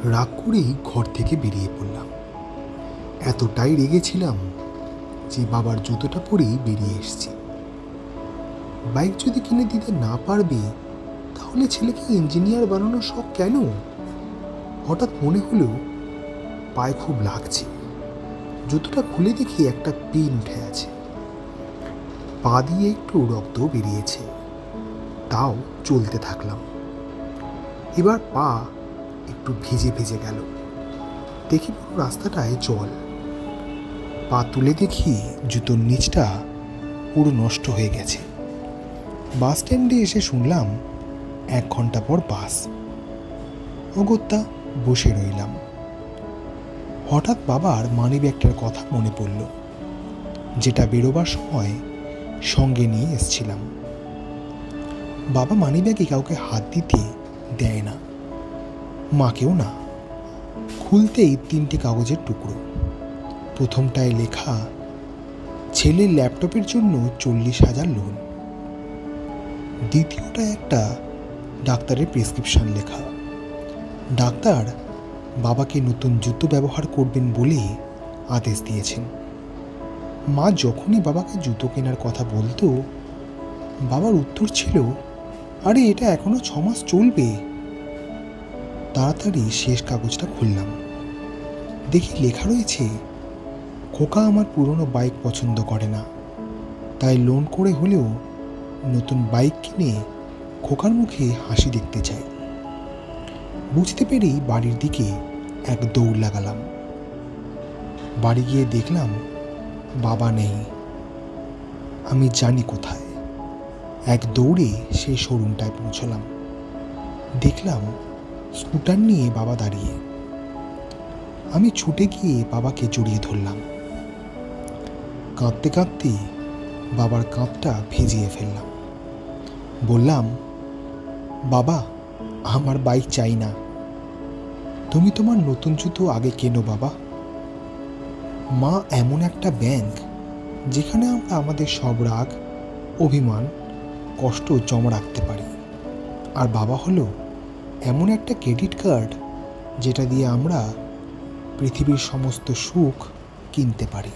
রাগ করেই ঘর থেকে বেরিয়ে পড়লাম। এতটাই রেগেছিলাম যে বাবার জুতোটা পরেই বেরিয়ে এসেছি। বাইক যদি কিনে দিতে না পারবে তাহলে ছেলেকে ইঞ্জিনিয়ার বানানোর শখ কেন? হঠাৎ মনে হলো পায়ে খুব লাগছে। জুতোটা খুলে দেখি একটা পিন উঠে আছে, পা দিয়ে একটু রক্ত বেরিয়েছে। তাও চলতে থাকলাম। এবার পা একটু ভিজে ভিজে গেল। দেখি পুরো রাস্তাটায় জল। পা তুলে দেখি জুতোর নিচটা পুরো নষ্ট হয়ে গেছে। বাস স্ট্যান্ডে এসে শুনলাম 1 ঘন্টা পর বাস। অগত্যা বসে রইলাম। হঠাৎ বাবার মানিব্যাগটার কথা মনে পড়ল, যেটা বেরোবার সময় সঙ্গে নিয়ে এসছিলাম। বাবা মানিব্যাগে কাউকে হাত দিতে দেয় না, মাকেও না। খুলতেই 3টে কাগজের টুকরো। প্রথমটায় লেখা ছেলের ল্যাপটপের জন্য 40,000 লোন। দ্বিতীয়টা একটা ডাক্তারের প্রেসক্রিপশন লেখা। ডাক্তার বাবাকে নতুন জুতো ব্যবহার করবেন বলে আদেশ দিয়েছেন। মা যখনই বাবাকে জুতো কেনার কথা বলতো, বাবার উত্তর ছিল, আরে এটা এখনো 6 মাস চলবে। তাড়াতাড়ি শেষ কাগজটা খুললাম। দেখি লেখা রয়েছে, খোকা আমার পুরনো বাইক পছন্দ করে না, তাই লোন করে হলেও নতুন বাইক কিনে খোকার মুখে হাসি দেখতে চাই। বুঝতে পেরেই বাড়ির দিকে এক দৌড় লাগালাম। বাড়ি গিয়ে দেখলাম বাবা নেই। আমি জানি কোথায়। এক দৌড়ে সেই শোরুমটায় পৌঁছলাম। দেখলাম স্কুটার নিয়ে বাবা দাঁড়িয়ে। আমি ছুটে গিয়ে বাবাকে জড়িয়ে ধরলাম। কাঁদতে কাঁদতে বাবার কাঁধটা ভিজিয়ে ফেললাম। বললাম, বাবা আমার বাইক চাই না, তুমি তোমার নতুন জুতো আগে কেনো বাবা। মা এমন একটা ব্যাংক যেখানে আমরা আমাদের সব রাগ, অভিমান, কষ্ট জমা রাখতে পারি। আর বাবা হলো এমন একটা ক্রেডিট কার্ড যেটা দিয়ে আমরা পৃথিবীর সমস্ত সুখ কিনতে পারি।